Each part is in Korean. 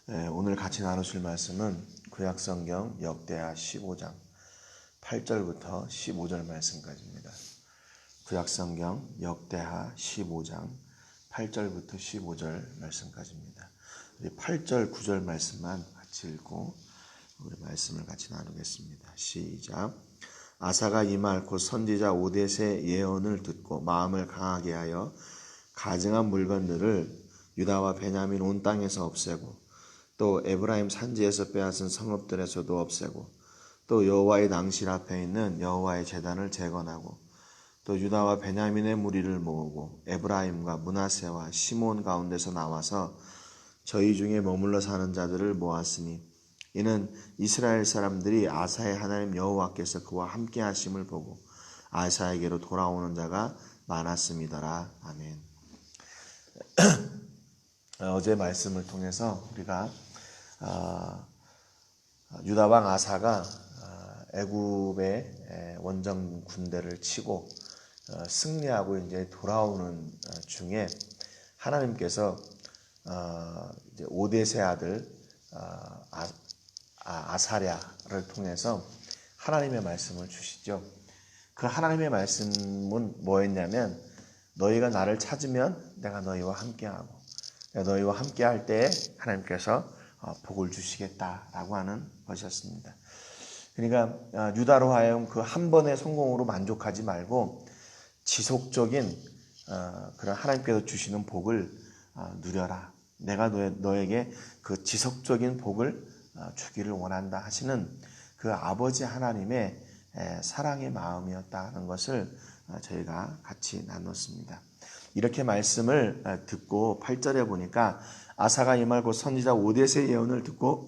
오늘 같이 나누실 말씀은 구약성경 역대하 15장 8절부터 15절 말씀까지입니다. 구약성경 역대하 15장 8절부터 15절 말씀까지입니다. 우리 8절 9절 말씀만 같이 읽고 우리 말씀을 같이 나누겠습니다. 시작. 아사가 이 말 곧 선지자 오뎃의 예언을 듣고 마음을 강하게 하여 가증한 물건들을 유다와 베냐민 온 땅에서 없애고 또 에브라임 산지에서 빼앗은 성읍들에서도 없애고 또 여호와의 낭실 앞에 있는 여호와의 제단을 재건하고 또 유다와 베냐민의 무리를 모으고 에브라임과 므낫세와 시몬 가운데서 나와서 저희 중에 머물러 사는 자들을 모았으니 이는 이스라엘 사람들이 아사의 하나님 여호와께서 그와 함께 하심을 보고 아사에게로 돌아오는 자가 많았음이더라. 아멘. 어제 말씀을 통해서 우리가 유다 왕 아사가 애굽의 원정 군대를 치고 승리하고 이제 돌아오는 중에 하나님께서 이제 오뎃의 아들 아사랴를 통해서 하나님의 말씀을 주시죠. 그 하나님의 말씀은 뭐였냐면 너희가 나를 찾으면 내가 너희와 함께하고 너희와 함께할 때에 하나님께서 복을 주시겠다라고 하는 것이었습니다. 그러니까 유다로 하여금 그 한 번의 성공으로 만족하지 말고 지속적인 그런 하나님께서 주시는 복을 누려라. 내가 너에게 그 지속적인 복을 주기를 원한다 하시는 그 아버지 하나님의 사랑의 마음이었다는 것을 저희가 같이 나눴습니다. 이렇게 말씀을 듣고 8절에 보니까 아사가 이 말 곧 선지자 오뎃의 예언을 듣고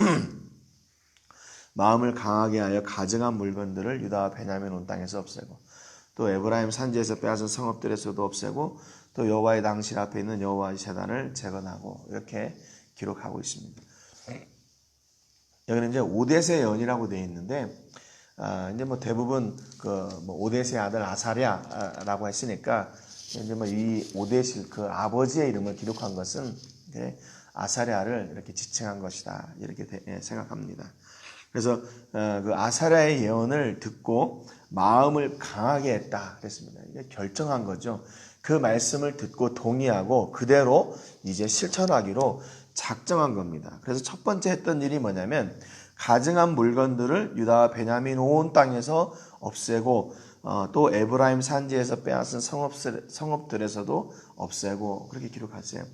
마음을 강하게 하여 가증한 물건들을 유다와 베냐민 온 땅에서 없애고 또 에브라임 산지에서 빼앗은 성읍들에서도 없애고 또 여호와의 낭실 앞에 있는 여호와의 제단을 재건하고 이렇게 기록하고 있습니다. 여기는 이제 오뎃의 예언이라고 되어 있는데 이제 뭐 대부분 오뎃의 아들 아사랴라고 했으니까 이제 뭐 이 오뎃이 그 아버지의 이름을 기록한 것은 아사랴를 이렇게 지칭한 것이다 이렇게 생각합니다. 그래서 그 아사랴의 예언을 듣고 마음을 강하게 했다 그랬습니다. 이게 결정한 거죠. 그 말씀을 듣고 동의하고 그대로 이제 실천하기로 작정한 겁니다. 그래서 첫 번째 했던 일이 뭐냐면 가증한 물건들을 유다와 베냐민 온 땅에서 없애고 또 에브라임 산지에서 빼앗은 성읍들에서도 없애고 그렇게 기록하세요.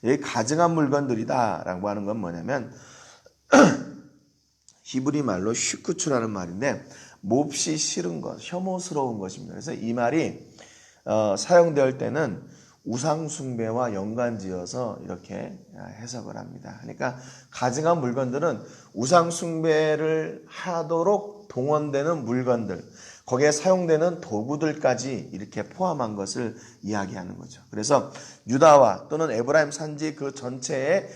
여기 가증한 물건들이다라고 하는 건 뭐냐면 히브리 말로 슈크추라는 말인데 몹시 싫은 것, 혐오스러운 것입니다. 그래서 이 말이 사용될 때는 우상 숭배와 연관지어서 이렇게 해석을 합니다. 그러니까 가증한 물건들은 우상 숭배를 하도록 동원되는 물건들, 거기에 사용되는 도구들까지 이렇게 포함한 것을 이야기하는 거죠. 그래서 유다와 또는 에브라임 산지 그 전체에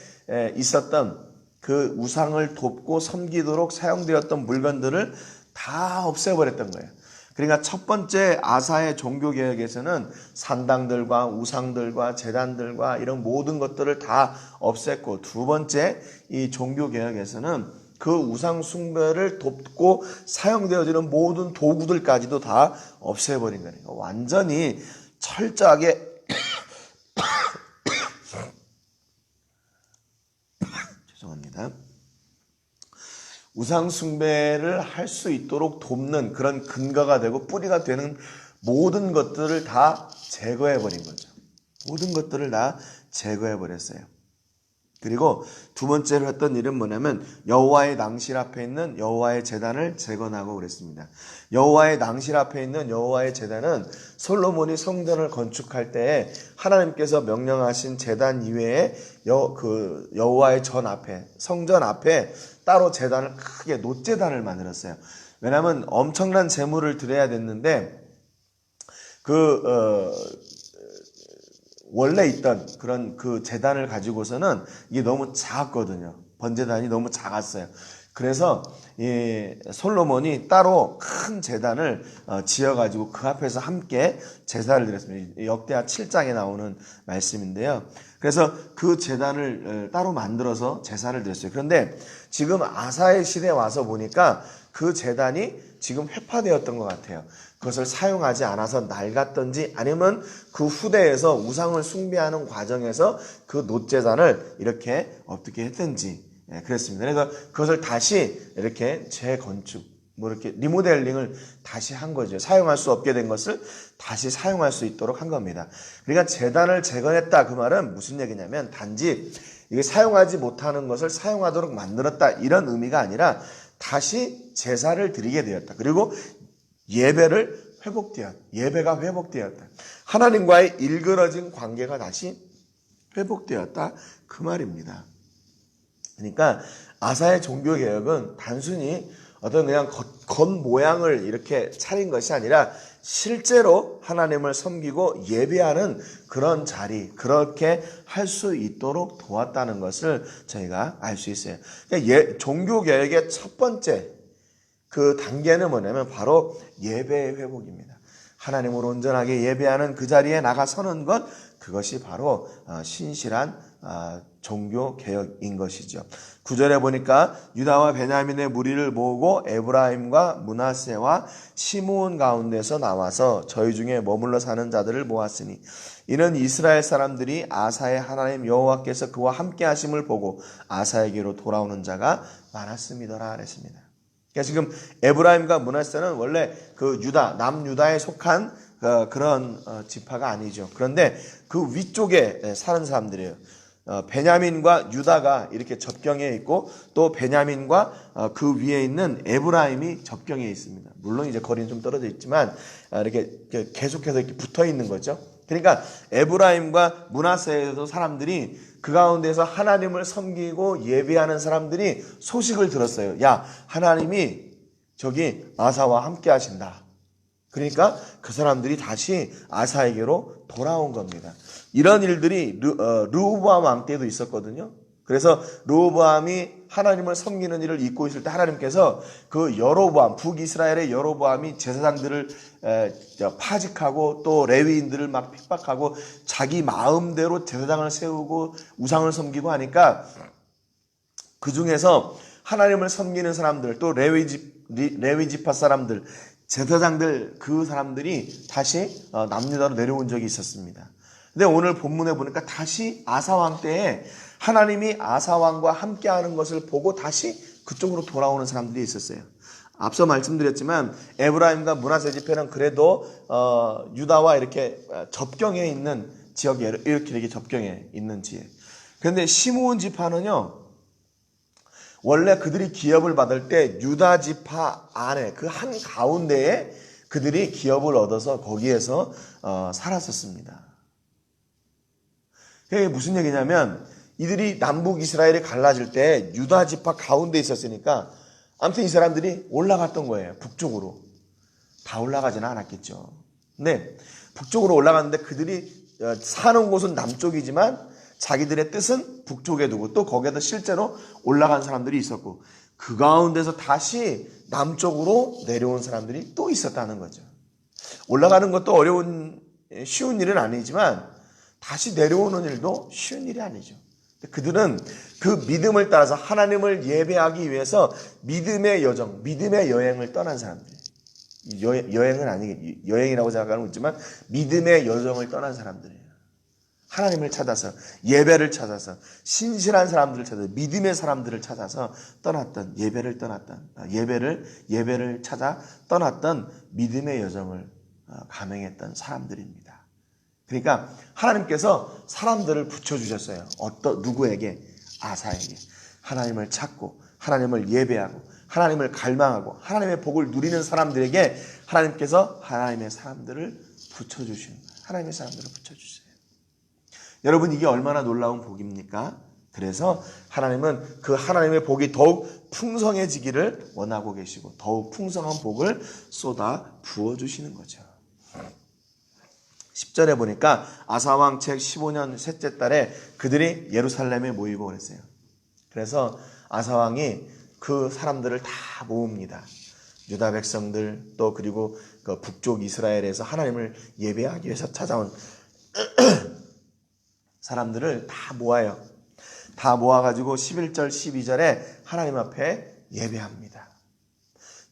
있었던 그 우상을 돕고 섬기도록 사용되었던 물건들을 다 없애버렸던 거예요. 그러니까 첫 번째 아사의 종교개혁에서는 산당들과 우상들과 제단들과 이런 모든 것들을 다 없앴고 두 번째 이 종교개혁에서는 그 우상 숭배를 돕고 사용되어지는 모든 도구들까지도 다 없애버린 거예요. 완전히 철저하게 죄송합니다. 우상 숭배를 할 수 있도록 돕는 그런 근거가 되고 뿌리가 되는 모든 것들을 다 제거해 버린 거죠. 모든 것들을 다 제거해 버렸어요. 그리고 두 번째로 했던 일은 뭐냐면 여호와의 낭실 앞에 있는 여호와의 제단을 재건하고 그랬습니다. 여호와의 낭실 앞에 있는 여호와의 제단은 솔로몬이 성전을 건축할 때에 하나님께서 명령하신 제단 이외에 여호와의 전 앞에 성전 앞에 따로 제단을 크게 놋제단을 만들었어요. 왜냐하면 엄청난 제물을 드려야 됐는데 원래 있던 그런 그 제단을 가지고서는 이게 너무 작았거든요. 번제단이 너무 작았어요. 그래서 이 솔로몬이 따로 큰 제단을 지어가지고 그 앞에서 함께 제사를 드렸습니다. 역대하 7장에 나오는 말씀인데요. 그래서 그 제단을 따로 만들어서 제사를 드렸어요. 그런데 지금 아사의 시대에 와서 보니까 그 제단이 지금 회파되었던 것 같아요. 그것을 사용하지 않아서 낡았던지 아니면 그 후대에서 우상을 숭배하는 과정에서 그 놋제단을 이렇게 어떻게 했든지 그랬습니다. 그래서 그것을 다시 이렇게 재건축, 이렇게 리모델링을 다시 한 거죠. 사용할 수 없게 된 것을 다시 사용할 수 있도록 한 겁니다. 그러니까 제단을 재건했다 그 말은 무슨 얘기냐면 단지 이게 사용하지 못하는 것을 사용하도록 만들었다 이런 의미가 아니라 다시 제사를 드리게 되었다. 그리고 예배가 회복되었다. 하나님과의 일그러진 관계가 다시 회복되었다 그 말입니다. 그러니까 아사의 종교개혁은 단순히 어떤 그냥 겉모양을 이렇게 차린 것이 아니라 실제로 하나님을 섬기고 예배하는 그런 자리, 그렇게 할 수 있도록 도왔다는 것을 저희가 알 수 있어요. 그러니까 종교개혁의 첫 번째 그 단계는 뭐냐면 바로 예배의 회복입니다. 하나님을 온전하게 예배하는 그 자리에 나가서는 것, 그것이 바로 신실한 종교개혁인 것이죠. 9절에 보니까 유다와 베냐민의 무리를 모으고 에브라임과 므낫세와 시므온 가운데서 나와서 저희 중에 머물러 사는 자들을 모았으니 이는 이스라엘 사람들이 아사의 하나님 여호와께서 그와 함께 하심을 보고 아사에게로 돌아오는 자가 많았음이더라 그랬습니다. 그러니까 지금 에브라임과 므낫세는 원래 그 유다, 남유다에 속한 그런 지파가 아니죠. 그런데 그 위쪽에 사는 사람들이에요. 베냐민과 유다가 이렇게 접경에 있고 또 베냐민과 그 위에 있는 에브라임이 접경에 있습니다. 물론 이제 거리는 좀 떨어져 있지만 이렇게 계속해서 이렇게 붙어 있는 거죠. 그러니까 에브라임과 므낫세에도 사람들이 그 가운데서 하나님을 섬기고 예배하는 사람들이 소식을 들었어요. 야, 하나님이 저기 아사와 함께 하신다. 그러니까 그 사람들이 다시 아사에게로 돌아온 겁니다. 이런 일들이 르호보암 왕 때도 있었거든요. 그래서 르호보암이 하나님을 섬기는 일을 잊고 있을 때 하나님께서 그 여로보암, 북이스라엘의 여로보암이 제사장들을 파직하고 또 레위인들을 막 핍박하고 자기 마음대로 제사장을 세우고 우상을 섬기고 하니까 그 중에서 하나님을 섬기는 사람들 또 레위 지파 사람들 제사장들 그 사람들이 다시 남유다로 내려온 적이 있었습니다. 근데 오늘 본문에 보니까 다시 아사왕 때에 하나님이 아사왕과 함께하는 것을 보고 다시 그쪽으로 돌아오는 사람들이 있었어요. 앞서 말씀드렸지만 에브라임과 므낫세 지파는 그래도 유다와 이렇게 접경에 있는 지역에 이렇게 접경에 있는 지역. 그런데 시므온 지파는요. 원래 그들이 기업을 받을 때 유다 지파 안에 그 한 가운데에 그들이 기업을 얻어서 거기에서 살았었습니다. 그게 무슨 얘기냐면 이들이 남북 이스라엘이 갈라질 때 유다 지파 가운데 있었으니까 아무튼 이 사람들이 올라갔던 거예요. 북쪽으로. 다 올라가지는 않았겠죠. 근데 북쪽으로 올라갔는데 그들이 사는 곳은 남쪽이지만 자기들의 뜻은 북쪽에 두고 또 거기에다 실제로 올라간 사람들이 있었고 그 가운데서 다시 남쪽으로 내려온 사람들이 또 있었다는 거죠. 올라가는 것도 쉬운 일은 아니지만 다시 내려오는 일도 쉬운 일이 아니죠. 그들은 그 믿음을 따라서 하나님을 예배하기 위해서 믿음의 여정, 믿음의 여행을 떠난 사람들이에요. 여행은 아니겠죠. 여행이라고 생각하는 거지만 믿음의 여정을 떠난 사람들이에요. 하나님을 찾아서 예배를 찾아서 신실한 사람들을 찾아서 믿음의 사람들을 찾아서 떠났던 예배를 찾아 떠났던 믿음의 여정을 감행했던 사람들입니다. 그러니까 하나님께서 사람들을 붙여주셨어요. 누구에게? 아사에게. 하나님을 찾고 하나님을 예배하고 하나님을 갈망하고 하나님의 복을 누리는 사람들에게 하나님께서 하나님의 사람들을 붙여주시는 거예요. 하나님의 사람들을 붙여주세요. 여러분 이게 얼마나 놀라운 복입니까? 그래서 하나님은 그 하나님의 복이 더욱 풍성해지기를 원하고 계시고 더욱 풍성한 복을 쏟아 부어주시는 거죠. 10절에 보니까 아사왕 책 15년 셋째 달에 그들이 예루살렘에 모이고 그랬어요. 그래서 아사왕이 그 사람들을 다 모읍니다. 유다 백성들 또 그리고 그 북쪽 이스라엘에서 하나님을 예배하기 위해서 찾아온 사람들을 다 모아요. 다 모아가지고 11절 12절에 하나님 앞에 예배합니다.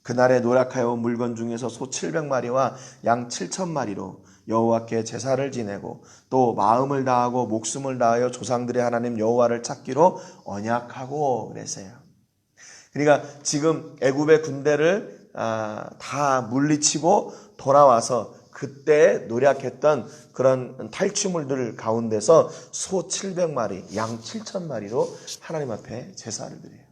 그날에 노력하여 온 물건 중에서 소 700마리와 양 7,000마리로 여호와께 제사를 지내고 또 마음을 다하고 목숨을 다하여 조상들의 하나님 여호와를 찾기로 언약하고 그랬어요. 그러니까 지금 애굽의 군대를 다 물리치고 돌아와서 그때 노력했던 그런 탈취물들 가운데서 소 700마리, 양 7,000마리로 하나님 앞에 제사를 드려요.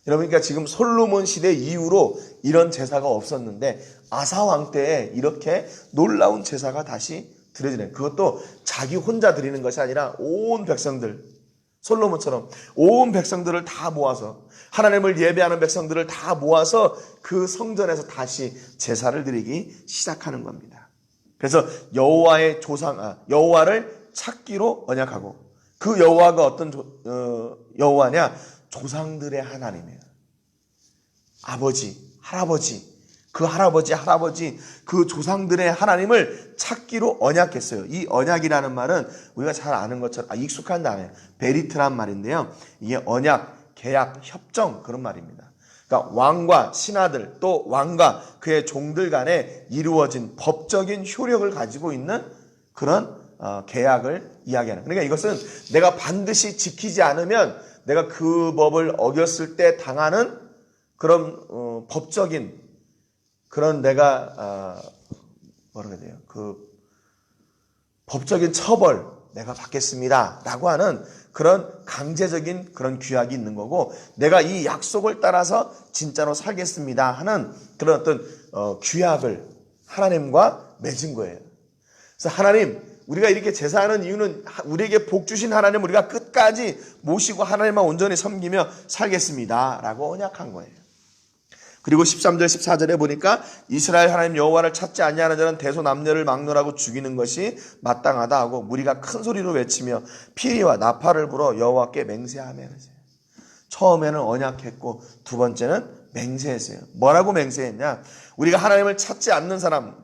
여러분, 그러니까 지금 솔로몬 시대 이후로 이런 제사가 없었는데 아사 왕 때에 이렇게 놀라운 제사가 다시 드려지는, 그것도 자기 혼자 드리는 것이 아니라 온 백성들, 솔로몬처럼 온 백성들을 다 모아서, 하나님을 예배하는 백성들을 다 모아서 그 성전에서 다시 제사를 드리기 시작하는 겁니다. 그래서 여호와의 여호와를 찾기로 언약하고, 그 여호와가 어떤 여호와냐? 조상들의 하나님이에요. 아버지, 할아버지, 그 조상들의 하나님을 찾기로 언약했어요. 이 언약이라는 말은 우리가 잘 아는 것처럼 익숙한 단어예요. 베리트란 말인데요. 이게 언약, 계약, 협정, 그런 말입니다. 그러니까 왕과 신하들, 또 왕과 그의 종들 간에 이루어진 법적인 효력을 가지고 있는 그런 계약을 이야기하는. 그러니까 이것은 내가 반드시 지키지 않으면 내가 그 법을 어겼을 때 당하는 그런 법적인 그런 내가 뭐라고 해야 돼요? 그 법적인 처벌 내가 받겠습니다 라고 하는 그런 강제적인 그런 규약이 있는 거고, 내가 이 약속을 따라서 진짜로 살겠습니다 하는 그런 어떤 규약을 하나님과 맺은 거예요. 그래서 하나님, 우리가 이렇게 제사하는 이유는 우리에게 복 주신 하나님 우리가 끝까지 모시고 하나님만 온전히 섬기며 살겠습니다 라고 언약한 거예요. 그리고 13절 14절에 보니까 이스라엘 하나님 여호와를 찾지 아니하는 자는 대소남녀를 막론하고 죽이는 것이 마땅하다 하고, 무리가 큰 소리로 외치며 피리와 나팔을 불어 여호와께 맹세하며. 처음에는 언약했고 두 번째는 맹세했어요. 뭐라고 맹세했냐? 우리가 하나님을 찾지 않는 사람,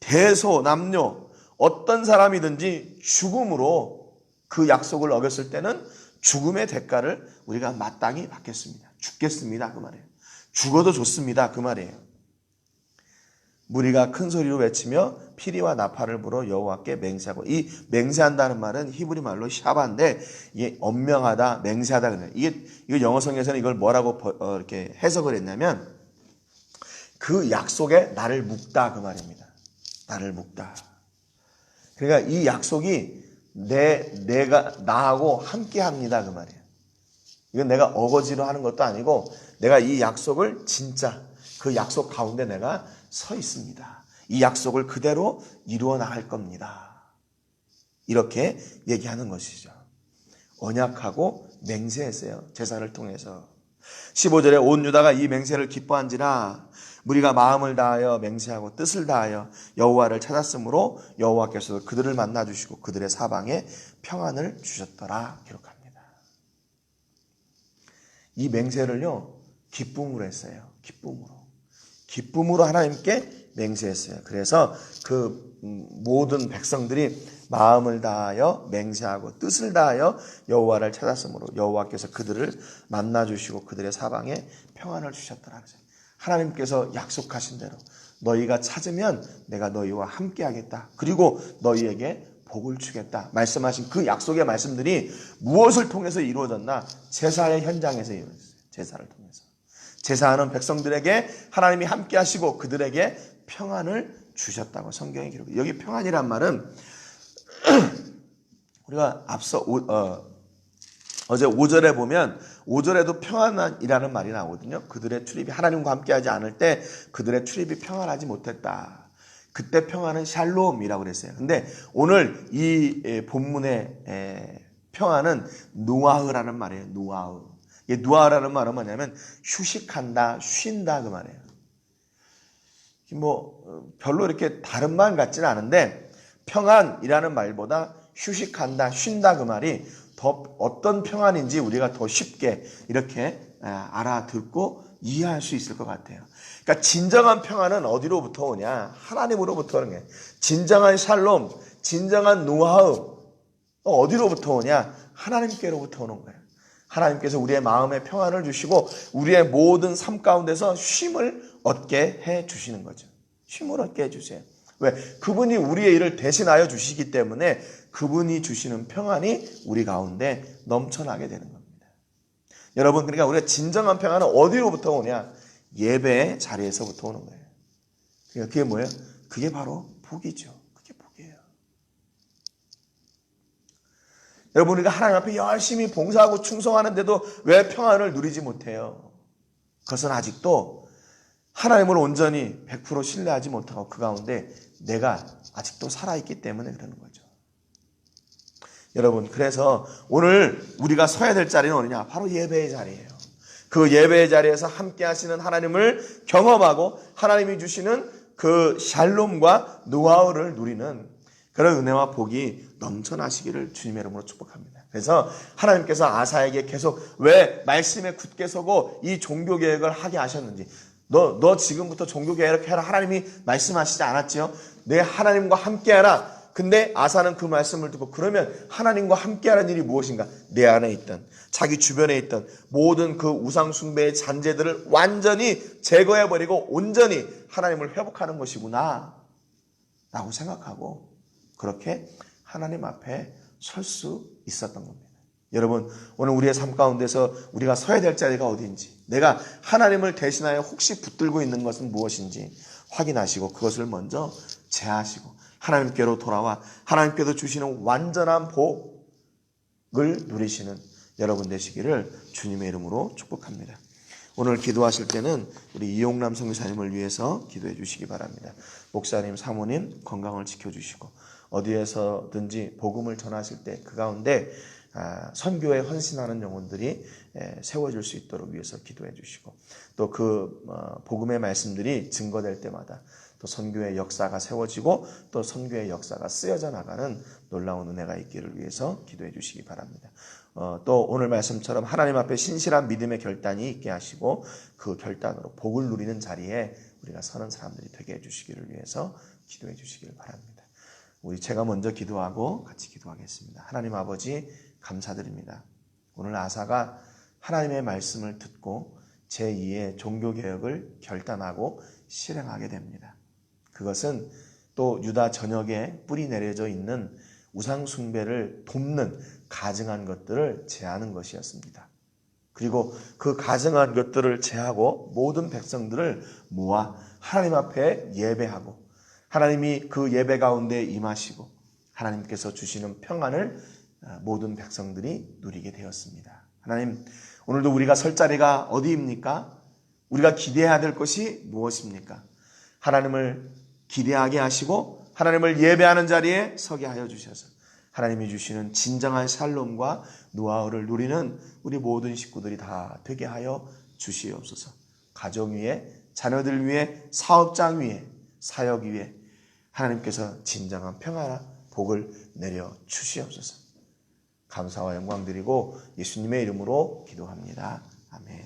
대소남녀, 어떤 사람이든지 죽음으로 그 약속을 어겼을 때는 죽음의 대가를 우리가 마땅히 받겠습니다. 죽겠습니다 그 말이에요. 죽어도 좋습니다 그 말이에요. 무리가 큰 소리로 외치며 피리와 나팔을 불어 여호와께 맹세하고, 이 맹세한다는 말은 히브리 말로 샤바인데 이게 엄명하다, 맹세하다 그래요. 이거 영어 성경에서는 이걸 뭐라고 이렇게 해석을 했냐면 그 약속에 나를 묵다 그 말입니다. 나를 묵다. 그러니까 이 약속이 내가 나하고 함께 합니다 그 말이에요. 이건 내가 어거지로 하는 것도 아니고 내가 이 약속을 진짜 그 약속 가운데 내가 서 있습니다. 이 약속을 그대로 이루어 나갈 겁니다. 이렇게 얘기하는 것이죠. 언약하고 맹세했어요. 제사를 통해서. 15절에 온 유다가 이 맹세를 기뻐한지라 무리가 마음을 다하여 맹세하고 뜻을 다하여 여호와를 찾았으므로 여호와께서도 그들을 만나주시고 그들의 사방에 평안을 주셨더라 기록합니다. 이 맹세를요 기쁨으로 했어요. 기쁨으로 하나님께 맹세했어요. 그래서 그 모든 백성들이 마음을 다하여 맹세하고 뜻을 다하여 여호와를 찾았으므로 여호와께서 그들을 만나주시고 그들의 사방에 평안을 주셨더라. 하나님께서 약속하신 대로 너희가 찾으면 내가 너희와 함께 하겠다. 그리고 너희에게 복을 주겠다. 말씀하신 그 약속의 말씀들이 무엇을 통해서 이루어졌나? 제사의 현장에서 이루어졌어요. 제사를 통해서. 제사하는 백성들에게 하나님이 함께 하시고 그들에게 평안을 주셨다고 성경이 기록해요. 여기 평안이란 말은 우리가 앞서 어제 5절에 보면 5절에도 평안이라는 말이 나오거든요. 그들의 출입이 하나님과 함께하지 않을 때 그들의 출입이 평안하지 못했다. 그때 평안은 샬롬이라고 그랬어요. 근데 오늘 이 본문의 평안은 누아흐라는 말이에요. 누아흐. 이 누아흐라는 말은 뭐냐면 휴식한다, 쉰다 그 말이에요. 뭐 별로 이렇게 다른 말 같지는 않은데 평안이라는 말보다 휴식한다, 쉰다 그 말이 더 어떤 평안인지 우리가 더 쉽게 이렇게 알아듣고 이해할 수 있을 것 같아요. 그러니까 진정한 평안은 어디로부터 오냐? 하나님으로부터 오는 거예요. 진정한 샬롬, 진정한 노하우 어디로부터 오냐? 하나님께로부터 오는 거예요. 하나님께서 우리의 마음에 평안을 주시고 우리의 모든 삶 가운데서 쉼을 얻게 해 주시는 거죠. 쉼을 얻게 해 주세요. 왜? 그분이 우리의 일을 대신하여 주시기 때문에 그분이 주시는 평안이 우리 가운데 넘쳐나게 되는 겁니다. 여러분, 그러니까 우리가 진정한 평안은 어디로부터 오냐? 예배의 자리에서부터 오는 거예요. 그러니까 그게 뭐예요? 그게 바로 복이죠. 그게 복이에요. 여러분, 우리가 하나님 앞에 열심히 봉사하고 충성하는데도 왜 평안을 누리지 못해요? 그것은 아직도 하나님을 온전히 100% 신뢰하지 못하고 그 가운데 내가 아직도 살아있기 때문에 그러는 거죠. 여러분, 그래서 오늘 우리가 서야 될 자리는 어디냐? 바로 예배의 자리예요. 그 예배의 자리에서 함께 하시는 하나님을 경험하고 하나님이 주시는 그 샬롬과 노하우를 누리는 그런 은혜와 복이 넘쳐나시기를 주님의 이름으로 축복합니다. 그래서 하나님께서 아사에게 계속 왜 말씀에 굳게 서고 이 종교개혁을 하게 하셨는지, 너 지금부터 종교개혁을 해라 하나님이 말씀하시지 않았지요? 내 하나님과 함께하라. 근데 아사는 그 말씀을 듣고 그러면 하나님과 함께하는 일이 무엇인가? 내 안에 있던 자기 주변에 있던 모든 그 우상 숭배의 잔재들을 완전히 제거해버리고 온전히 하나님을 회복하는 것이구나 라고 생각하고 그렇게 하나님 앞에 설 수 있었던 겁니다. 여러분, 오늘 우리의 삶 가운데서 우리가 서야 될 자리가 어디인지, 내가 하나님을 대신하여 혹시 붙들고 있는 것은 무엇인지 확인하시고 그것을 먼저 제하시고 하나님께로 돌아와 하나님께서 주시는 완전한 복을 누리시는 여러분 되시기를 주님의 이름으로 축복합니다. 오늘 기도하실 때는 우리 이용남 선교사님을 위해서 기도해 주시기 바랍니다. 목사님, 사모님 건강을 지켜주시고 어디에서든지 복음을 전하실 때 그 가운데 선교에 헌신하는 영혼들이 세워질 수 있도록 위해서 기도해 주시고 또 그 복음의 말씀들이 증거될 때마다 또 선교의 역사가 세워지고 또 선교의 역사가 쓰여져 나가는 놀라운 은혜가 있기를 위해서 기도해 주시기 바랍니다. 또 오늘 말씀처럼 하나님 앞에 신실한 믿음의 결단이 있게 하시고 그 결단으로 복을 누리는 자리에 우리가 서는 사람들이 되게 해주시기를 위해서 기도해 주시기를 바랍니다. 제가 먼저 기도하고 같이 기도하겠습니다. 하나님 아버지 감사드립니다. 오늘 아사가 하나님의 말씀을 듣고 제2의 종교개혁을 결단하고 실행하게 됩니다. 그것은 또 유다 전역에 뿌리 내려져 있는 우상 숭배를 돕는 가증한 것들을 제하는 것이었습니다. 그리고 그 가증한 것들을 제하고 모든 백성들을 모아 하나님 앞에 예배하고 하나님이 그 예배 가운데 임하시고 하나님께서 주시는 평안을 모든 백성들이 누리게 되었습니다. 하나님, 오늘도 우리가 설 자리가 어디입니까? 우리가 기대해야 될 것이 무엇입니까? 하나님을 기대하게 하시고 하나님을 예배하는 자리에 서게 하여 주셔서 하나님이 주시는 진정한 샬롬과 노하우를 누리는 우리 모든 식구들이 다 되게 하여 주시옵소서. 가정 위에, 자녀들 위에, 사업장 위에, 사역 위에 하나님께서 진정한 평화와 복을 내려 주시옵소서. 감사와 영광 드리고 예수님의 이름으로 기도합니다. 아멘.